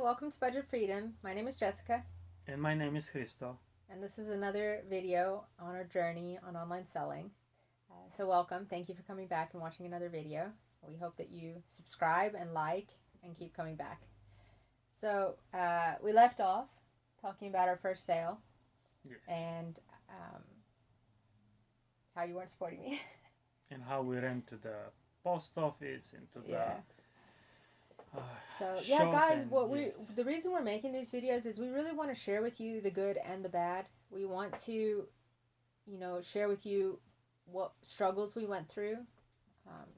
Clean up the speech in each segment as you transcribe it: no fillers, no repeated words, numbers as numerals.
welcome to Budget Freedom. My name is Jessica, And my name is Cristo. and this is another video on our journey on online selling. So, welcome. Thank you for coming back and watching another video. We hope that you subscribe and like and keep coming back. So, we left off talking about our first sale Yes. and how you weren't supporting me. And how we ran to the post office and to Yeah. the So shop guys, and yes. the reason we're making these videos is we really want to share with you the good and the bad. We want to, share with you what struggles we went through.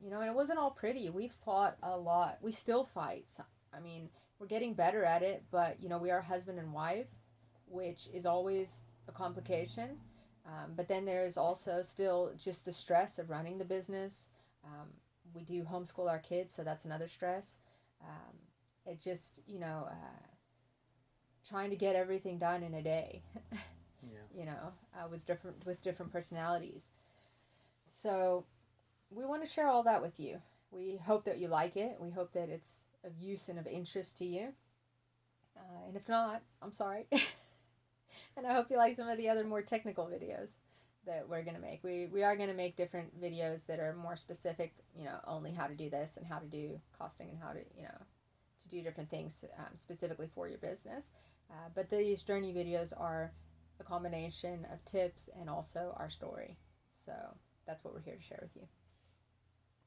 And it wasn't all pretty. We fought a lot. We still fight. I mean, we're getting better at it, but we are husband and wife, which is always a complication. But then there's also still just the stress of running the business. We do homeschool our kids, so that's another stress. It just, trying to get everything done in a day, Yeah. with different personalities. So we want to share all that with you. We hope that you like it. We hope that it's of use and of interest to you. And if not, I'm sorry. And I hope you like some of the other more technical videos that we're going to make. We are going to make different videos that are more specific, only how to do this and how to do costing and how to, to do different things specifically for your business. But these journey videos are a combination of tips and also our story. So that's what we're here to share with you.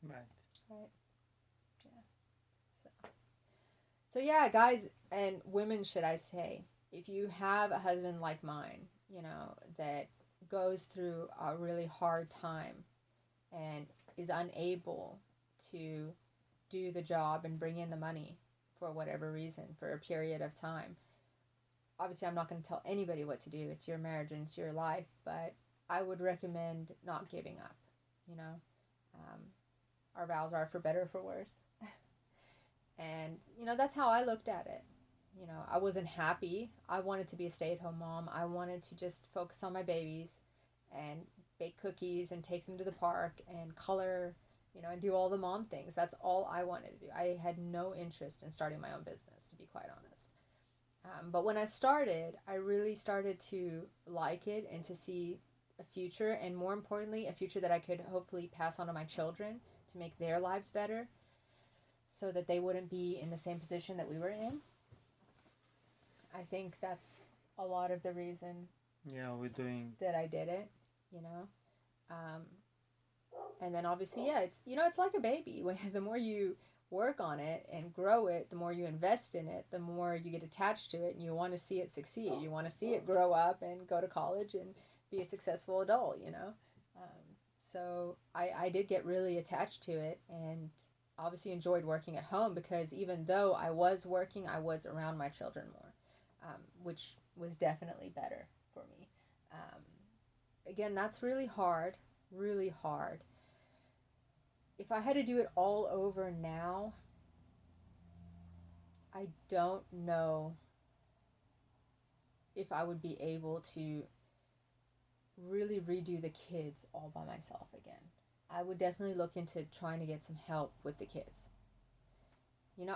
Right. Right. Yeah. So yeah, guys and women, should I say, if you have a husband like mine, that goes through a really hard time and is unable to do the job and bring in the money for whatever reason for a period of time. Obviously, I'm not going to tell anybody what to do. It's your marriage and it's your life, but I would recommend not giving up. Our vows are for better or for worse. And, that's how I looked at it. I wasn't happy. I wanted to be a stay-at-home mom. I wanted to just focus on my babies and bake cookies and take them to the park and color, and do all the mom things. That's all I wanted to do. I had no interest in starting my own business, to be quite honest. But when I started, I really started to like it and to see a future, and more importantly, a future that I could hopefully pass on to my children to make their lives better so that they wouldn't be in the same position that we were in. I think that's a lot of the reason Yeah, we're doing. that I did it, Um, and then obviously, yeah, it's like a baby. The more you work on it and grow it, the more you invest in it, the more you get attached to it, and you want to see it succeed. You want to see it grow up and go to college and be a successful adult. So I did get really attached to it, and obviously enjoyed working at home because even though I was working, I was around my children more, which was definitely better for me. Again, that's really hard, really hard. If I had to do it all over now, I don't know if I would be able to really redo the kids all by myself again. I would definitely look into trying to get some help with the kids.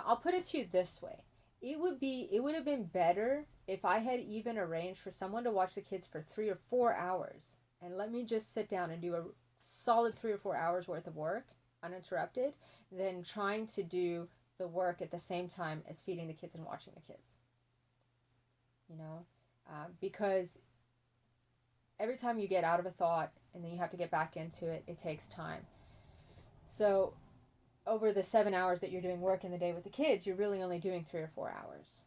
I'll put it to you this way. It would have been better if I had even arranged for someone to watch the kids for 3 or 4 hours and let me just sit down and do a solid 3 or 4 hours worth of work uninterrupted than trying to do the work at the same time as feeding the kids and watching the kids. Because every time you get out of a thought and then you have to get back into it, it takes time. So over the 7 hours that you're doing work in the day with the kids, you're really only doing 3 or 4 hours.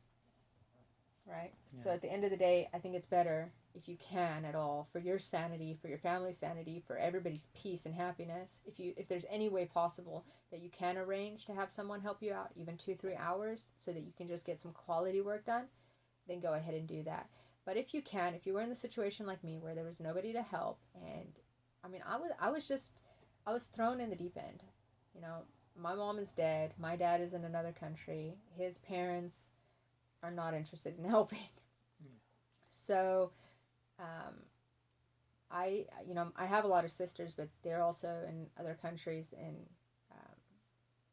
Right? Yeah. So at the end of the day, I think it's better if you can at all, for your sanity, for your family's sanity, for everybody's peace and happiness, if there's any way possible that you can arrange to have someone help you out, even 2-3 hours, so that you can just get some quality work done, then go ahead and do that. But if you were in the situation like me where there was nobody to help, and I mean, I was thrown in the deep end. My mom is dead. My dad is in another country. His parents are not interested in helping. Yeah. So, I have a lot of sisters, but they're also in other countries, and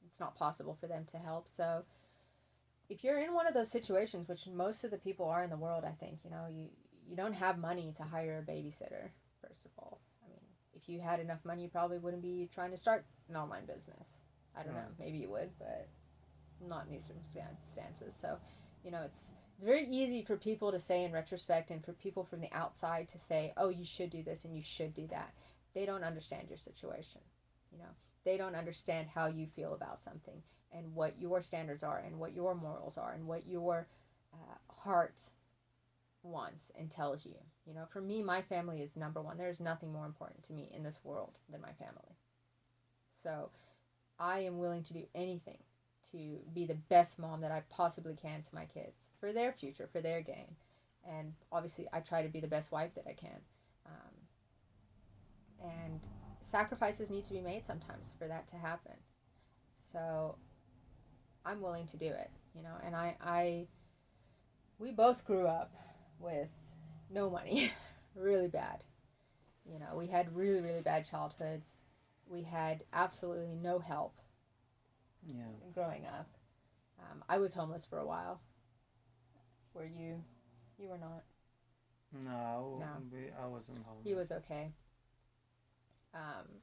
it's not possible for them to help. So if you're in one of those situations, which most of the people are in the world, I think, you don't have money to hire a babysitter, first of all. I mean, if you had enough money, you probably wouldn't be trying to start an online business. I don't know. Right. Maybe you would, but not in these circumstances. So, it's very easy for people to say in retrospect, and for people from the outside to say, oh, you should do this and you should do that. They don't understand your situation. You know, they don't understand how you feel about something, and what your standards are, and what your morals are, and what your heart wants and tells you. For me, my family is number one. There's nothing more important to me in this world than my family. So I am willing to do anything to be the best mom that I possibly can to my kids, for their future, for their gain. And obviously, I try to be the best wife that I can. And sacrifices need to be made sometimes for that to happen. So I'm willing to do it, and we both grew up with no money, really bad. We had really, really bad childhoods. We had absolutely no help Yeah. growing up. I was homeless for a while. Were you? You were not. No, No. I wasn't home. He was okay. Um,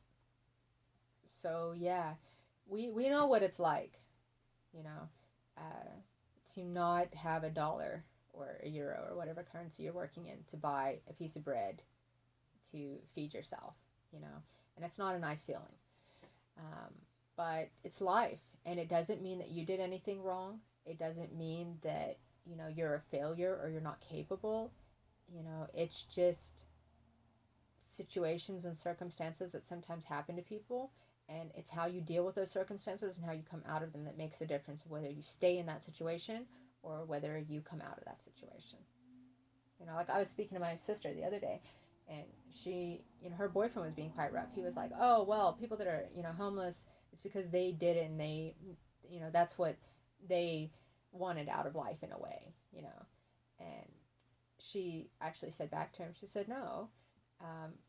so yeah, we know what it's like, you know, uh, to not have a dollar or a euro or whatever currency you're working in to buy a piece of bread to feed yourself, and it's not a nice feeling. Um, but it's life, and it doesn't mean that you did anything wrong. It doesn't mean that you're a failure or you're not capable. It's just situations and circumstances that sometimes happen to people, and it's how you deal with those circumstances and how you come out of them that makes the difference of whether you stay in that situation or whether you come out of that situation. Like I was speaking to my sister the other day, and she, her boyfriend was being quite rough. He was like, oh, well, people that are, homeless, it's because they did it, and they, that's what they wanted out of life in a way. And she actually said back to him, she said, no,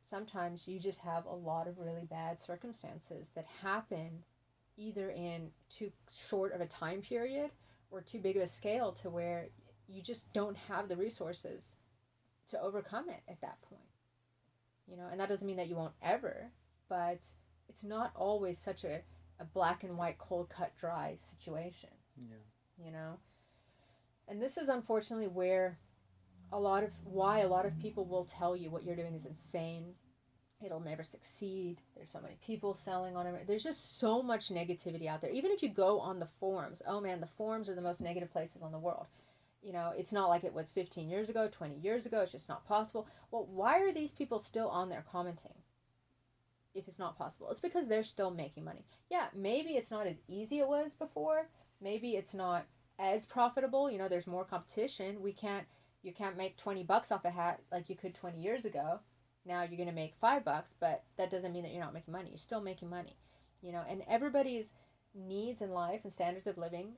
sometimes you just have a lot of really bad circumstances that happen either in too short of a time period or too big of a scale to where you just don't have the resources to overcome it at that point. And that doesn't mean that you won't ever, but it's not always such a black and white, cold cut, dry situation. Yeah. And this is unfortunately where why a lot of people will tell you what you're doing is insane. It'll never succeed. There's so many people selling on it. There's just so much negativity out there. Even if you go on the forums, oh man, the forums are the most negative places on the world. It's not like it was 15 years ago, 20 years ago. It's just not possible. Well, why are these people still on there commenting if it's not possible? It's because they're still making money. Yeah, maybe it's not as easy as it was before. Maybe it's not as profitable. There's more competition. You can't make $20 off a hat like you could 20 years ago. Now you're going to make $5, but that doesn't mean that you're not making money. You're still making money. And everybody's needs in life and standards of living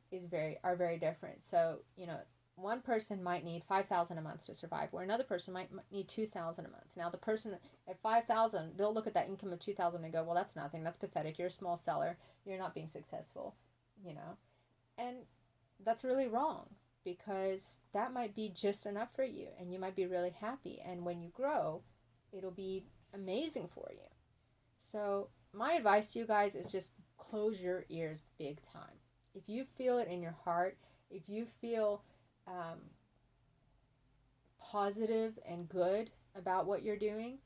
are very different. So, one person might need $5,000 a month to survive, where another person might need $2,000 a month. Now, the person at $5,000, they'll look at that income of $2,000 and go, "Well, that's nothing. That's pathetic. You're a small seller. You're not being successful." And that's really wrong, because that might be just enough for you, and you might be really happy. And when you grow, it'll be amazing for you. So my advice to you guys is just close your ears big time. If you feel it in your heart, if you feel positive and good about what you're doing,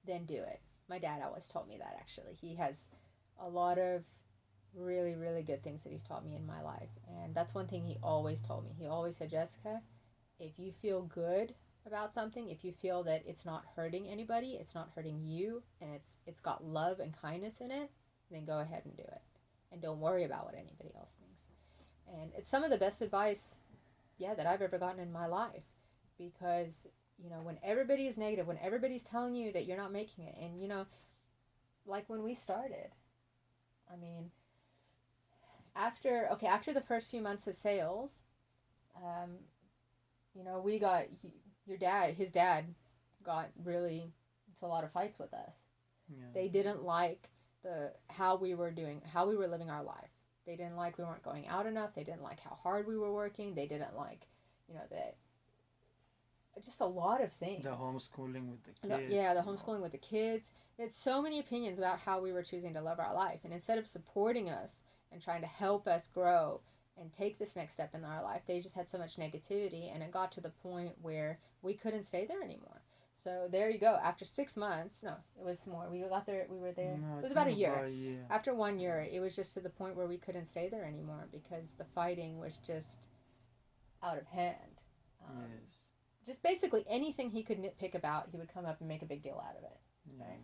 then do it. My dad always told me that, actually. He has a lot of really, really good things that he's taught me in my life. And that's one thing he always told me. He always said, Jessica, if you feel good about something, if you feel that it's not hurting anybody, it's not hurting you, and it's got love and kindness in it, then go ahead and do it. And don't worry about what anybody else thinks. And it's some of the best advice, that I've ever gotten in my life. Because, when everybody is negative, when everybody's telling you that you're not making it, and, like when we started, I mean, after the first few months of sales, we got, his dad got really into a lot of fights with us. Yeah. They didn't like how we were living our life. They didn't like we weren't going out enough. They didn't like how hard we were working. They didn't like, that just a lot of things. The homeschooling with the No, kids. yeah, the homeschooling with the kids. They had so many opinions about how we were choosing to live our life. And instead of supporting us and trying to help us grow and take this next step in our life, they just had so much negativity. And it got to the point where we couldn't stay there anymore. So there you go. After 6 months, no, it was more. We got there. We were there. No, It was about a year. about a year. After 1 year, it was just to the point where we couldn't stay there anymore because the fighting was just out of hand. Yes. Just basically anything he could nitpick about, he would come up and make a big deal out of it. Yeah. Right?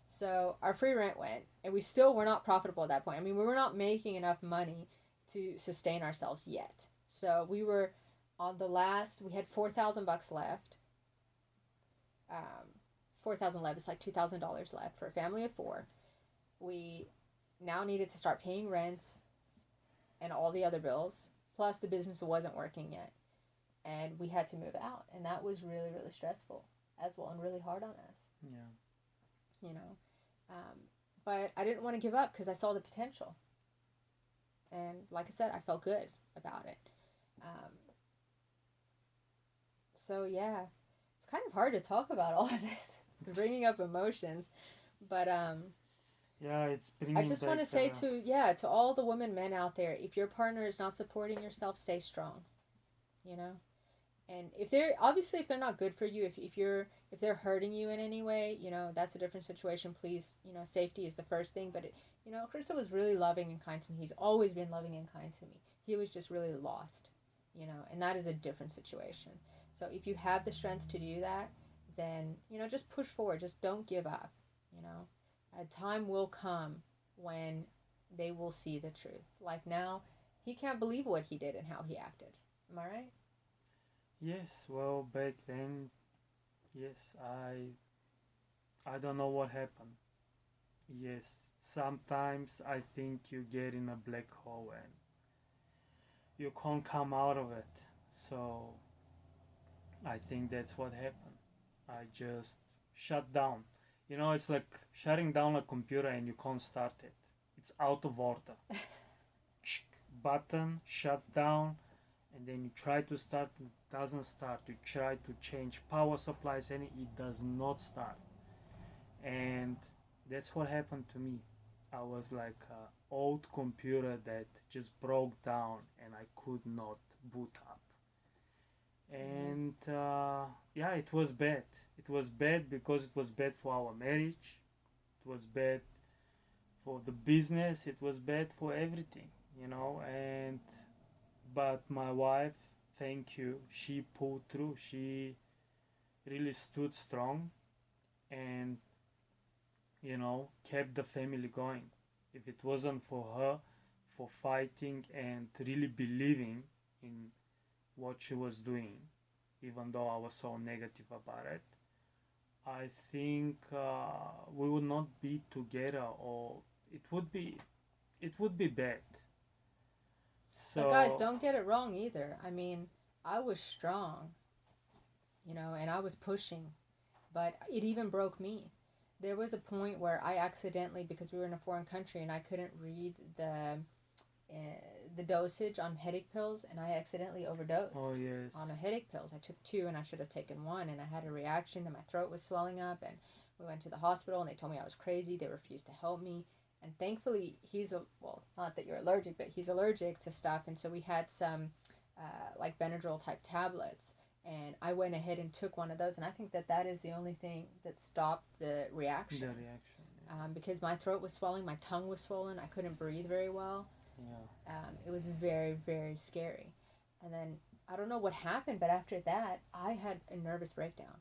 So our free rent went, and we still were not profitable at that point. I mean, we were not making enough money to sustain ourselves yet. So we were on the last. We had $4,000 left. 4,000 left. It's like $2,000 left for a family of four. We now needed to start paying rent and all the other bills. Plus, the business wasn't working yet, and we had to move out, and that was really, really stressful as well, and really hard on us. Yeah. But I didn't want to give up because I saw the potential, and like I said, I felt good about it. So yeah, it's kind of hard to talk about all of this. It's bringing up emotions, but Yeah, it's bringing I just want to back say to all the women, men out there, if your partner is not supporting yourself, stay strong. You know, and if they're not good for you, if they're hurting you in any way, that's a different situation. Please, safety is the first thing. But Krista was really loving and kind to me. He's always been loving and kind to me. He was just really lost, and that is a different situation. So if you have the strength to do that, then just push forward. Just don't give up. A time will come when they will see the truth. Like now, he can't believe what he did and how he acted. Am I right? Yes, well, back then, yes, I don't know what happened. Yes, sometimes I think you get in a black hole and you can't come out of it. So I think that's what happened. I just shut down. It's like shutting down a computer and you can't start it. It's out of order. Button, shut down, and then you try to start, it doesn't start. You try to change power supplies and it does not start. And that's what happened to me. I was like an old computer that just broke down and I could not boot up. And yeah, it was bad. It was bad because it was bad for our marriage. It was bad for the business. It was bad for everything, and but my wife, thank you, she pulled through. She really stood strong and kept the family going. If it wasn't for her, for fighting and really believing in what she was doing, even though I was so negative about it, I think we would not be together, or it would be bad. But guys, So don't get it wrong either. I mean, I was strong, and I was pushing, but it even broke me. There was a point where I accidentally, because we were in a foreign country and I couldn't read the dosage on headache pills, and I accidentally overdosed oh yes, on a headache pills. I took two and I should have taken one, and I had a reaction and my throat was swelling up, and we went to the hospital and they told me I was crazy. They refused to help me, and thankfully not that you're allergic, but he's allergic to stuff, and so we had some like Benadryl type tablets, and I went ahead and took one of those, and I think that is the only thing that stopped the reaction. the reaction. Yeah. Because my throat was swelling, my tongue was swollen, I couldn't breathe very well. Yeah. It was very, very scary. And then I don't know what happened, but after that, I had a nervous breakdown.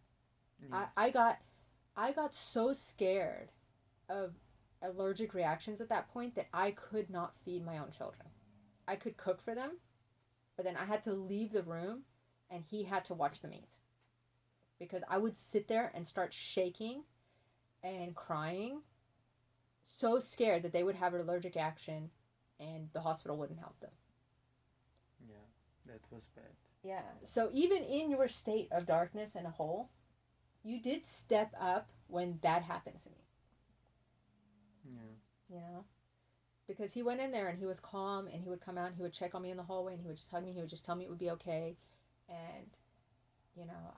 Yes. I got so scared of allergic reactions at that point that I could not feed my own children. I could cook for them, but then I had to leave the room and he had to watch them eat. Because I would sit there and start shaking and crying, so scared that they would have an allergic action and the hospital wouldn't help them. Yeah, that was bad. Yeah. So even in your state of darkness and a hole, you did step up when that happened to me. Yeah. because he went in there and he was calm, and he would come out and he would check on me in the hallway, and he would just hug me. He would just tell me it would be okay. And, you know,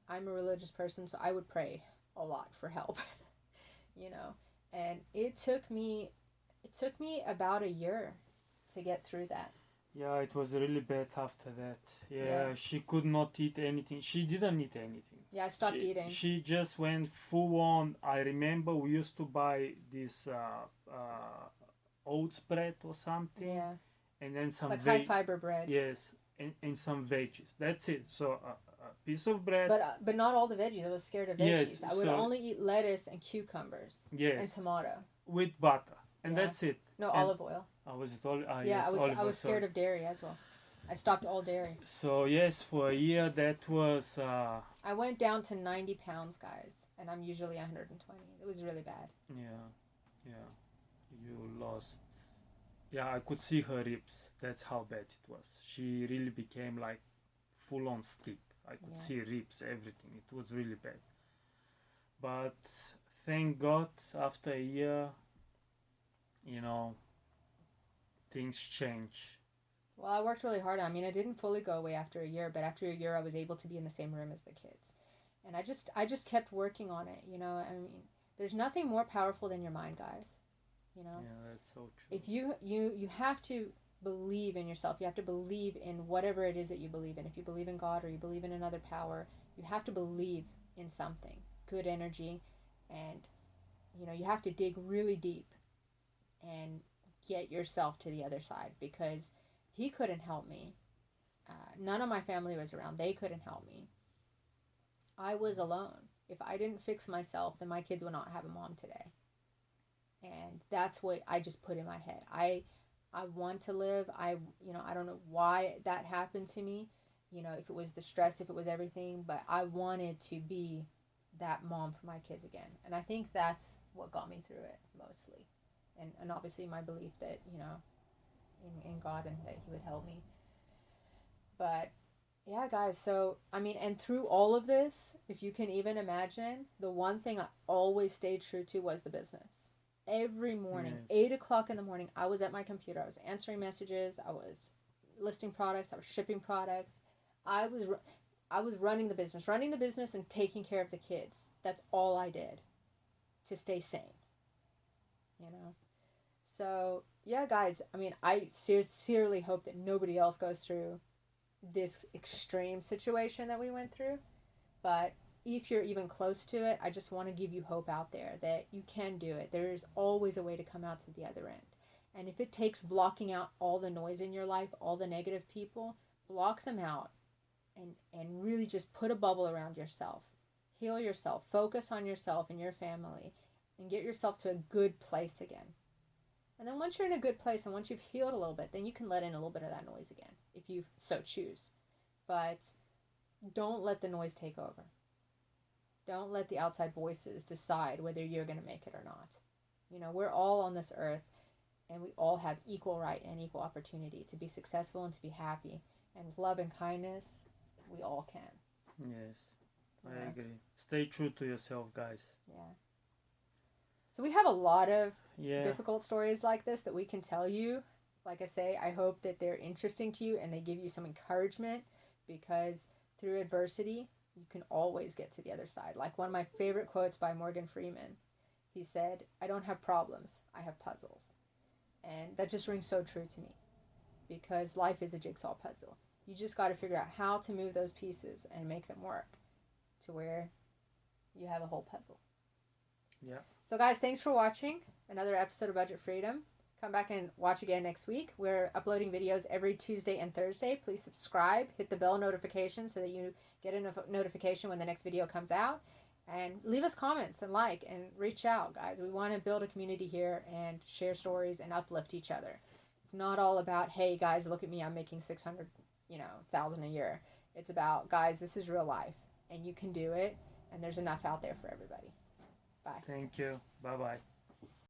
I'm a religious person, so I would pray a lot for help, you know. And it took me about a year to get through that. Yeah, it was really bad after that. Yeah. Yeah, she could not eat anything. She didn't eat anything. Yeah, I stopped eating. She just went full on. I remember we used to buy this oats bread or something, Yeah. and then some Like high fiber bread. Yes, and some veggies. That's it. So a piece of bread. But not all the veggies. I was scared of veggies. Yes, I would so- only eat lettuce and cucumbers and Yes, tomato. with butter, and Yeah. that's it. No, And- olive oil. Was it all? Yeah, Yes, olive I oil, was scared sorry. of dairy as well. I stopped all dairy. So yes, for a year that was. I went down to 90 pounds, guys, and I'm usually 120. It was really bad. Yeah, yeah. You lost. Yeah, I could see her ribs. That's how bad it was. She really became like full on stick. I could Yeah. see ribs, everything. It was really bad. But thank God, after a year, you know, things change. Well, I worked really hard. I mean, I didn't fully go away after a year, but after a year, I was able to be in the same room as the kids, and I just kept working on it. You know, I mean, there's nothing more powerful than your mind, guys. You know, Yeah, that's so true. if you have to believe in yourself, you have to believe in whatever it is that you believe in. If you believe in God or you believe in another power, you have to believe in something, good energy, and you know, you have to dig really deep and get yourself to the other side, because he couldn't help me. None of my family was around. They couldn't help me. I was alone. If I didn't fix myself, then my kids would not have a mom today. And that's what I just put in my head. I want to live. I don't know why that happened to me. You know, if it was the stress, if it was everything, but I wanted to be that mom for my kids again. And I think that's what got me through it mostly. And obviously my belief that, you know, in God, and that he would help me. But yeah, guys, so I mean, and through all of this, if you can even imagine, the one thing I always stayed true to was the business. Every morning, Yes. 8 o'clock in the morning, I was at my computer. I was answering messages. I was listing products. I was shipping products. I was running the business and taking care of the kids. That's all I did to stay sane. You know? So, yeah, guys, I mean, I sincerely hope that nobody else goes through this extreme situation that we went through. But if you're even close to it, I just want to give you hope out there that you can do it. There is always a way to come out to the other end. And if it takes blocking out all the noise in your life, all the negative people, block them out and really just put a bubble around yourself. Heal yourself. Focus on yourself and your family and get yourself to a good place again. And then once you're in a good place and once you've healed a little bit, then you can let in a little bit of that noise again, if you so choose. But don't let the noise take over. Don't let the outside voices decide whether you're going to make it or not. You know, we're all on this earth, and we all have equal right and equal opportunity to be successful and to be happy. And with love and kindness, we all can. Yes, I Yeah. agree. Stay true to yourself, guys. Yeah. So we have a lot of Yeah. difficult stories like this that we can tell you. Like I say, I hope that they're interesting to you and they give you some encouragement, because through adversity, you can always get to the other side. Like one of my favorite quotes by Morgan Freeman, he said, "I don't have problems, I have puzzles." And that just rings so true to me, because life is a jigsaw puzzle. You just got to figure out how to move those pieces and make them work to where you have a whole puzzle. Yeah. So guys, thanks for watching another episode of Budget Freedom. Come back and watch again next week. We're uploading videos every Tuesday and Thursday. Please subscribe, hit the bell notification so that you get a notification when the next video comes out. And leave us comments and like and reach out, guys. We want to build a community here and share stories and uplift each other. It's not all about, hey guys, look at me, I'm making 600,000 a year. It's about, guys, this is real life and you can do it, and there's enough out there for everybody. Bye. Thank you. Bye bye.